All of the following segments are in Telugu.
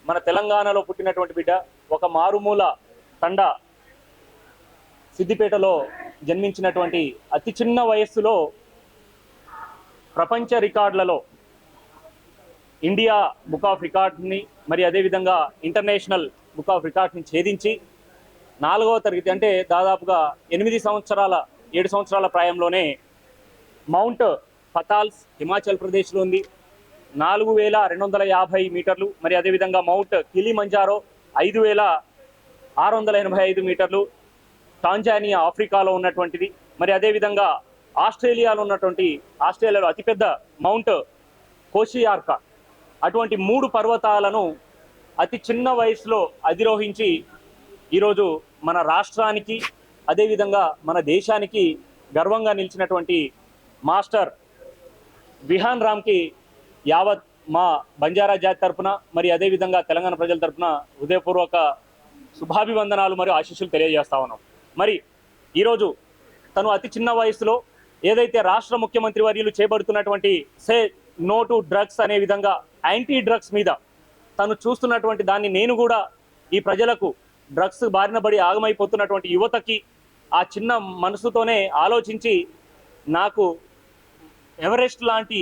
మన తెలంగాణలో పుట్టినటువంటి బిడ్డ, ఒక మారుమూల తండ సిద్దిపేటలో జన్మించినటువంటి అతి చిన్న వయస్సులో ప్రపంచ రికార్డులలో ఇండియా బుక్ ఆఫ్ రికార్డ్ని మరి అదేవిధంగా ఇంటర్నేషనల్ బుక్ ఆఫ్ రికార్డ్ని ఛేదించి 4వ తరగతి అంటే దాదాపుగా 7 సంవత్సరాల ప్రాయంలోనే మౌంట్ ఫతాల్స్ హిమాచల్ ప్రదేశ్లో ఉంది, 4250 మీటర్లు. మరి అదేవిధంగా మౌంట్ కిలిమంజారో 5685 మీటర్లు టాంజానియా ఆఫ్రికాలో ఉన్నటువంటిది. మరి అదేవిధంగా ఆస్ట్రేలియాలో అతిపెద్ద మౌంట్ కోషియార్కా, అటువంటి 3 పర్వతాలను అతి చిన్న వయసులో అధిరోహించి ఈరోజు మన రాష్ట్రానికి అదేవిధంగా మన దేశానికి గర్వంగా నిలిచినటువంటి మాస్టర్ విహాన్ రామ్కి యావత్ మా బంజారా జాతి తరఫున మరి అదేవిధంగా తెలంగాణ ప్రజల తరఫున హృదయపూర్వక శుభాభివందనాలు మరియు ఆశీస్సులు తెలియజేస్తా ఉన్నాం. మరి ఈరోజు తను అతి చిన్న వయసులో ఏదైతే రాష్ట్ర ముఖ్యమంత్రి వర్యులు చేపడుతున్నటువంటి సే నో టు డ్రగ్స్ అనే విధంగా యాంటీ డ్రగ్స్ మీద తను చూస్తున్నటువంటి దాన్ని నేను కూడా ఈ ప్రజలకు డ్రగ్స్ బారిన పడి ఆగమైపోతున్నటువంటి యువతకి ఆ చిన్న మనసుతోనే ఆలోచించి నాకు ఎవరెస్ట్ లాంటి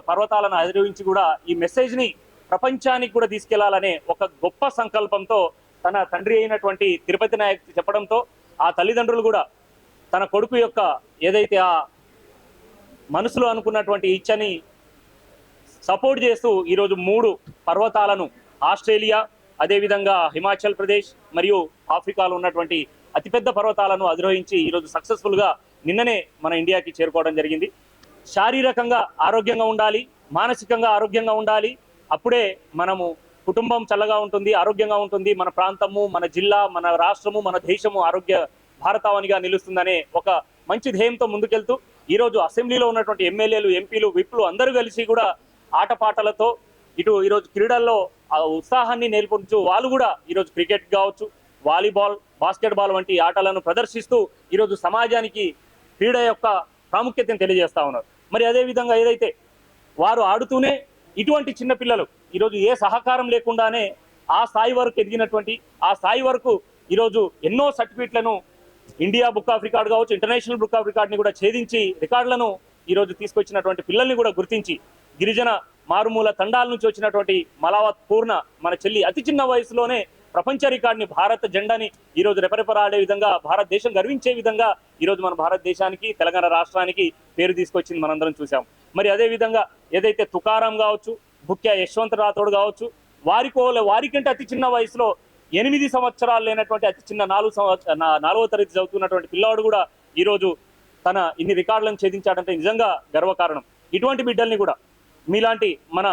పర్వతాలను అధిరోహించి కూడా ఈ మెసేజ్ని ప్రపంచానికి కూడా తీసుకెళ్లాలనే ఒక గొప్ప సంకల్పంతో తన తండ్రి అయినటువంటి తిరుపతి నాయక్ చెప్పడంతో ఆ తల్లిదండ్రులు కూడా తన కొడుకు యొక్క ఏదైతే ఆ మనసులో అనుకున్నటువంటి ఇచ్చని సపోర్ట్ చేస్తూ ఈరోజు 3 పర్వతాలను ఆస్ట్రేలియా అదేవిధంగా హిమాచల్ ప్రదేశ్ మరియు ఆఫ్రికాలో ఉన్నటువంటి అతిపెద్ద పర్వతాలను అధిరోహించి ఈరోజు సక్సెస్ఫుల్గా నిన్ననే మన ఇండియాకి చేరుకోవడం జరిగింది. శారీరకంగా ఆరోగ్యంగా ఉండాలి, మానసికంగా ఆరోగ్యంగా ఉండాలి, అప్పుడే మనము కుటుంబం చల్లగా ఉంటుంది, ఆరోగ్యంగా ఉంటుంది, మన ప్రాంతము, మన జిల్లా, మన రాష్ట్రము, మన దేశము ఆరోగ్య భారతావనిగా నిలుస్తుందనే ఒక మంచి ధ్యేయంతో ముందుకెళ్తూ ఈరోజు అసెంబ్లీలో ఉన్నటువంటి ఎమ్మెల్యేలు, ఎంపీలు, విప్లు అందరూ కలిసి కూడా ఆటపాటలతో ఈరోజు క్రీడల్లో ఉత్సాహాన్ని నేర్పించు వాళ్ళు కూడా ఈరోజు క్రికెట్ కావచ్చు, వాలీబాల్, బాస్కెట్బాల్ వంటి ఆటలను ప్రదర్శిస్తూ ఈరోజు సమాజానికి క్రీడ యొక్క ప్రాముఖ్యతను తెలియజేస్తా ఉన్నారు. మరి అదేవిధంగా ఏదైతే వారు ఆడుతూనే ఇటువంటి చిన్నపిల్లలు ఈరోజు ఏ సహకారం లేకుండానే ఆ స్థాయి వరకు ఎదిగినటువంటి ఆ స్థాయి వరకు ఈరోజు ఎన్నో సర్టిఫికెట్లను ఇండియా బుక్ ఆఫ్ రికార్డ్ కావచ్చు, ఇంటర్నేషనల్ బుక్ ఆఫ్ రికార్డ్ని కూడా ఛేదించి రికార్డులను ఈరోజు తీసుకొచ్చినటువంటి పిల్లల్ని కూడా గుర్తించి గిరిజన మారుమూల తండాల నుంచి వచ్చినటువంటి మలావత్ పూర్ణ మన చెల్లి అతి చిన్న వయసులోనే ప్రపంచ రికార్డుని భారత జెండాని ఈరోజు రెపరెపరాడే విధంగా భారతదేశం గర్వించే విధంగా ఈరోజు మన భారతదేశానికి తెలంగాణ రాష్ట్రానికి పేరు తీసుకొచ్చింది మనందరం చూసాం. మరి అదేవిధంగా ఏదైతే తుకారాం కావచ్చు, బుక్యా యశ్వంత్ రాథోడ్ కావచ్చు, వారికంటే అతి చిన్న వయసులో 8 సంవత్సరాలు లేనటువంటి అతి చిన్న 4వ తరగతి చదువుతున్నటువంటి పిల్లవాడు కూడా ఈరోజు తన ఇన్ని రికార్డులను ఛేదించాడంటే నిజంగా గర్వకారణం. ఇటువంటి బిడ్డల్ని కూడా మీలాంటి మన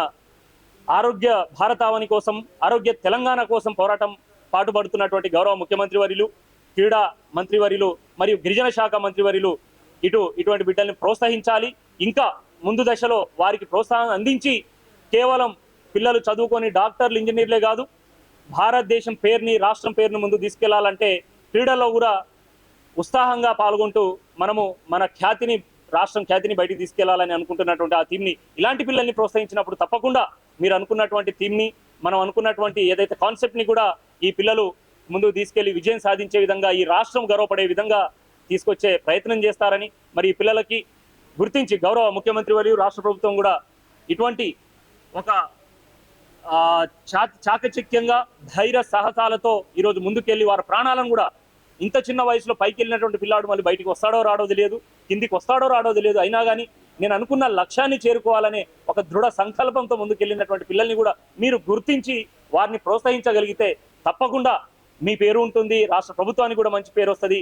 ఆరోగ్య భారతావని కోసం, ఆరోగ్య తెలంగాణ కోసం పాటుపడుతున్నటువంటి గౌరవ ముఖ్యమంత్రి వర్యులు, క్రీడా మంత్రివర్యులు మరియు గిరిజన శాఖ మంత్రివర్యులు ఇటువంటి బిడ్డల్ని ప్రోత్సహించాలి. ఇంకా ముందు దశలో వారికి ప్రోత్సాహం అందించి కేవలం పిల్లలు చదువుకొని డాక్టర్లు, ఇంజనీర్లే కాదు, భారతదేశం పేరుని, రాష్ట్రం పేరుని ముందు తీసుకెళ్లాలంటే క్రీడల్లో కూడా ఉత్సాహంగా పాల్గొంటూ మనము మన రాష్ట్రం ఖ్యాతిని బయటికి తీసుకెళ్లాలని అనుకుంటున్నటువంటి ఆ థీమ్ని, ఇలాంటి పిల్లల్ని ప్రోత్సహించినప్పుడు తప్పకుండా మీరు అనుకున్నటువంటి థీమ్ని, మనం అనుకున్నటువంటి ఏదైతే కాన్సెప్ట్ని కూడా ఈ పిల్లలు ముందుకు తీసుకెళ్లి విజయం సాధించే విధంగా, ఈ రాష్ట్రం గర్వపడే విధంగా తీసుకొచ్చే ప్రయత్నం చేస్తారని, మరి ఈ పిల్లలకి గుర్తించి గౌరవ ముఖ్యమంత్రి మరియు రాష్ట్ర ప్రభుత్వం కూడా ఇటువంటి ఒక చాకచక్యంగా ధైర్య సాహసాలతో ఈరోజు ముందుకెళ్ళి వారి ప్రాణాలను కూడా, ఇంత చిన్న వయసులో పైకి వెళ్ళినటువంటి పిల్లాడు మళ్ళీ బయటికి వస్తాడో రాడో తెలియదు, కిందికి వస్తాడో రాడో తెలియదు, అయినా కానీ నేను అనుకున్న లక్ష్యాన్ని చేరుకోవాలనే ఒక దృఢ సంకల్పంతో ముందుకెళ్ళినటువంటి పిల్లల్ని కూడా మీరు గుర్తించి వారిని ప్రోత్సహించగలిగితే తప్పకుండా మీ పేరు ఉంటుంది, రాష్ట్ర ప్రభుత్వానికి కూడా మంచి పేరు వస్తుంది.